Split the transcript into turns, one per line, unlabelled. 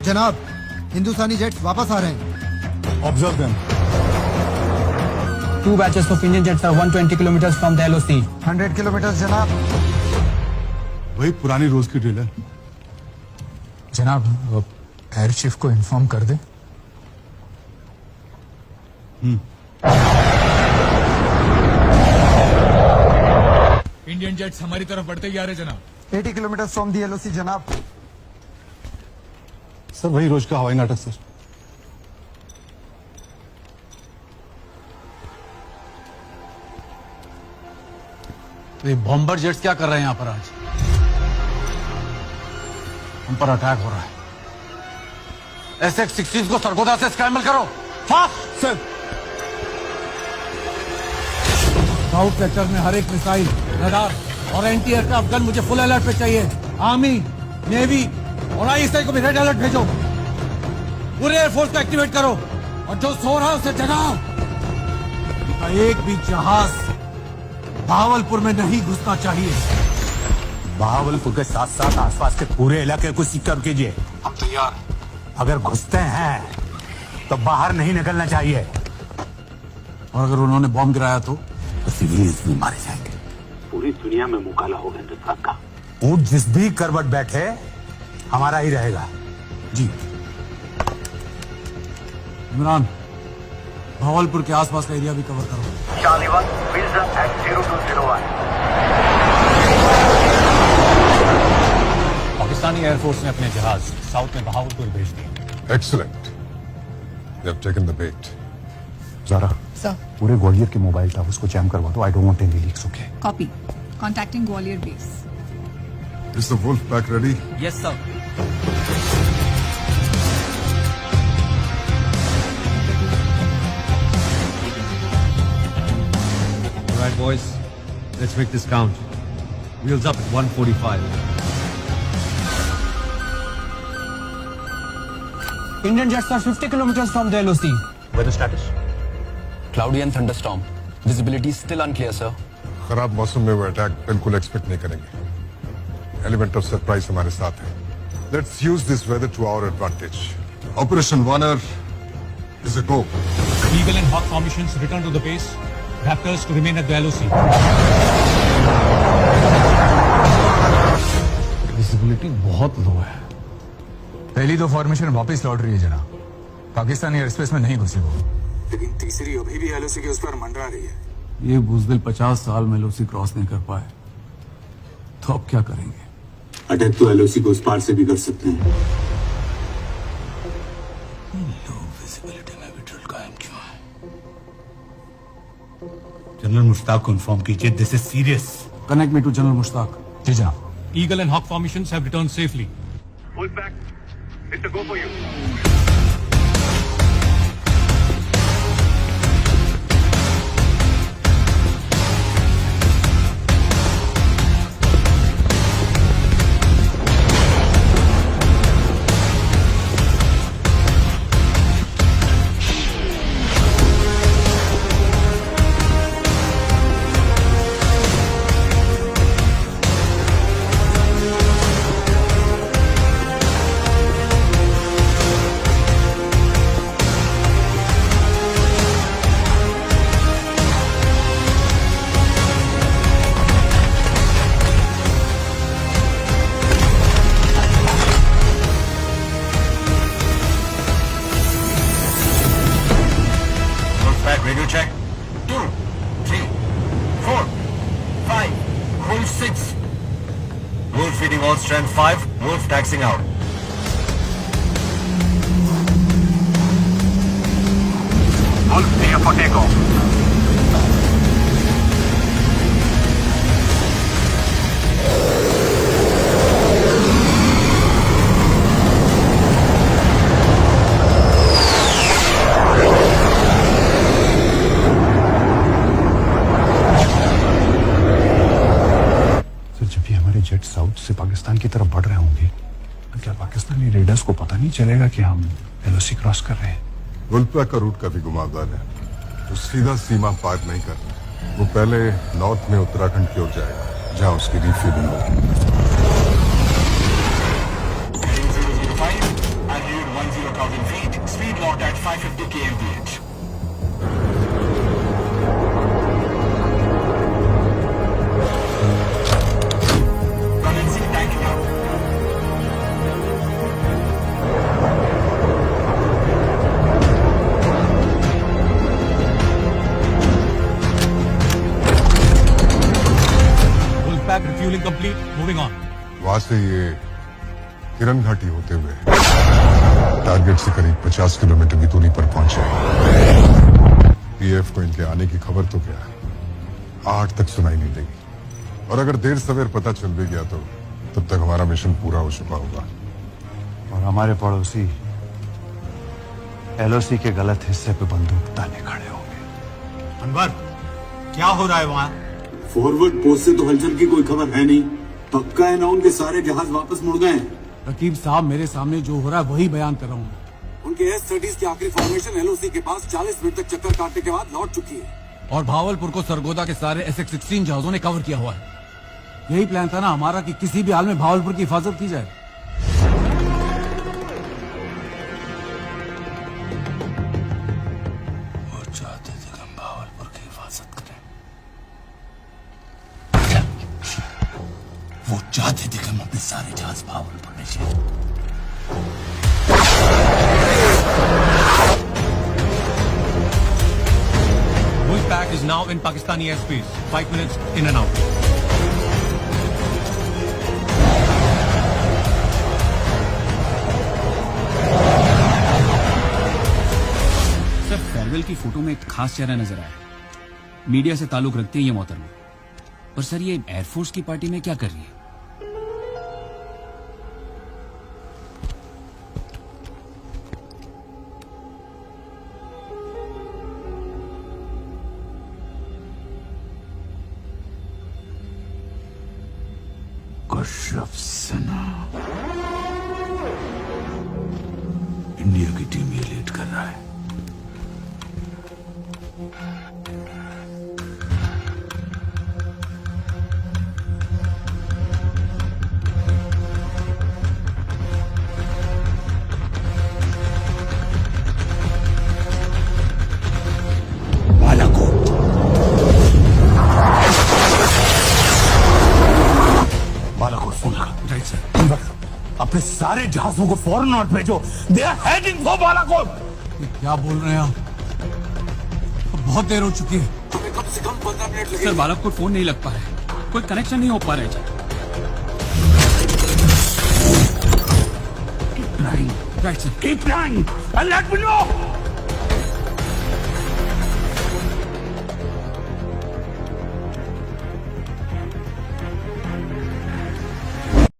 जनाब, हिंदुस्तानी जेट्स वापस आ रहे हैं।
Observe them.
2 batches of Indian jets are 120 kilometers from the LOC.
100 kilometre जनाब।
वही पुरानी रोज की ड्रिल है।
जनाब, एयर चीफ को इन्फॉर्म कर दे।
इंडियन जेट्स हमारी तरफ बढ़ते ही आ रहे जनाब।
80 किलोमीटर फ्रॉम दी एलओसी जनाब।
सर वही रोज का हवाई नाटक सर।
ये बॉम्बर जेट्स क्या कर रहे हैं यहाँ पर आज? हम पर अटैक हो रहा है। SX-60 को सरगोदा से स्क्रैम्बल करो, फास्ट
सर।
साउथ सेक्टर में हर एक मिसाइल, रडार और एंटी एयरक्राफ्ट गन मुझे फुल अलर्ट पे चाहिए। आर्मी, नेवी और आईएसआई को भी रेड अलर्ट भेजो। पूरे एयरफोर्स को एक्टिवेट करो और जो सो रहा है उसे जगाओ। उनका एक भी जहाज बहावलपुर में नहीं घुसना चाहिए।
बहावलपुर के साथ साथ आसपास के पूरे इलाके को सिक्योर कीजिए।
हम तैयार हैं।
अगर घुसते हैं तो बाहर नहीं निकलना चाहिए।
और अगर उन्होंने बॉम्ब गिराया तो
सिविलियंस भी मारे जाएंगे।
पूरी दुनिया में मुकाला होगा हिंदुस्तान का।
ऊंट जिस भी करवट बैठे हमारा ही रहेगा।
जी इमरान, भावलपुर के आसपास का एरिया भी कवर करो।
Charlie 1, Wilson at 0201.
Pakistani air force ने अपने जहाज साउथ में बहावलपुर भेज दिए।
Excellent. They have taken the bait.
ज़रा पूरे ग्वालियर के मोबाइल था उसको जैम करवा दो। I don't want any leaks. Okay
Copy. Contacting Gwalior base.
Is the wolf pack ready?
Yes, sir.
All right, boys, let's make this count. Wheels up at 1:45.
Indian jets are 50 kilometers from the LOC.
Weather status?
Cloudy and thunderstorm. Visibility still unclear, sir.
खराब मौसम में वो attack बिल्कुल expect नहीं करेंगे। Element of surprise हमारे साथ है। Let's use this weather to our advantage. Operation Vanar is a go.
Eagle and Hawk formations return to the base. Raptors to remain at the LOC.
Visibility बहुत लो है।
पहली दो फॉर्मेशन वापस लौट रही है जनाब। पाकिस्तानी एयर स्पेस में नहीं घुसी वो, लेकिन तीसरी अभी भी एलओसी के उस पर मंडरा रही है।
ये बुजदिल 50 साल में एलओसी क्रॉस नहीं कर पाए तो अब क्या करेंगे?
अटैक तो एलओसी को उस पार से भी कर सकते हैं।
लो विजिबिलिटी में भी ड्रिल कायम क्यों है? जनरल मुश्ताक को इन्फॉर्म कीजिए, this is serious. Connect me to general Mushtaq. जी जनाब।
Eagle and Hawk formations have returned safely.
Wolfpack, it's a go for you.
Radio check. 2, 3, 4, 5. Wolf 6. Wolf feeding all strength 5. Wolf taxing out.
Wolf clear for takeoff.
Jet south से पाकिस्तान की तरफ बढ़ रहे होंगे तो क्या पाकिस्तानी रेडर्स को पता नहीं चलेगा कि हम एलओसी क्रॉस कर रहे हैं?
वुल्फपैक का रूट काफी घुमावदार है, तो सीधा सीमा पार नहीं करना। वो पहले नॉर्थ में उत्तराखंड की ओर जाएगा, जहां उसकी रीफीलिंग होगी।
4,000 feet. Speed locked at 550 kmph. Commencing tanking out.
Full pack refueling complete. Moving on.
वहां से ये किरण घाटी होते हुए टारगेट से करीब 50 किलोमीटर की दूरी पर पहुंचे। पीएफ को इनके आने की खबर तो क्या 8 तक सुनाई नहीं देगी, और अगर देर सवेर पता चल भी गया तो तब तक हमारा मिशन पूरा हो चुका होगा।
और हमारे पड़ोसी एलओसी के गलत हिस्से पे बंदूक ताने खड़े होंगे।
अनवर, क्या हो रहा है वहाँ?
फॉरवर्ड पोस्ट से तो हलचल की कोई खबर है नहीं। पक्का है ना उनके सारे जहाज वापस मुड़ गए हैं।
रकीब साहब, मेरे सामने जो हो रहा है वही बयान कर रहा हूँ।
उनके S-30 की आखिरी फॉर्मेशन एलओसी के पास 40 मिनट तक चक्कर काटने के बाद लौट चुकी है।
और भावलपुर को सरगोदा के सारे SX-16 जहाजों ने कवर किया हुआ है। यही प्लान था ना हमारा कि किसी भी हाल में भावलपुर की हिफाजत की जाए। वो चाहते थे हम भावलपुर की हिफाजत करें। वो चाहते थे कि हम अपने सारे जहाज भावलपुर में भेजें।
Wolf pack is now in Pakistani airspace. 5 minutes in and out.
Sir, farewell की फोटो में एक खास चेहरा नजर आया। मीडिया से ताल्लुक रखते हैं ये मोहतरमा, पर सर ये एयरफोर्स की पार्टी में क्या कर रही है?
कश्यप सिन्हा इंडिया की टीम ये लीड कर रहा है। बालाकोट फोन लगा। Right sir. अपने सारे जहाजों को फौरन नॉर्थ भेजो। They are heading for Balakot. क्या बोल रहे हैं आप? बहुत देर हो चुकी है।
हमें कम से कम 15 मिनट
सर,
लगेंगे।
बालाकोट फोन नहीं लग पा रहा है, कोई कनेक्शन नहीं हो पा रहा है। Right sir.
Keep flying and let me know.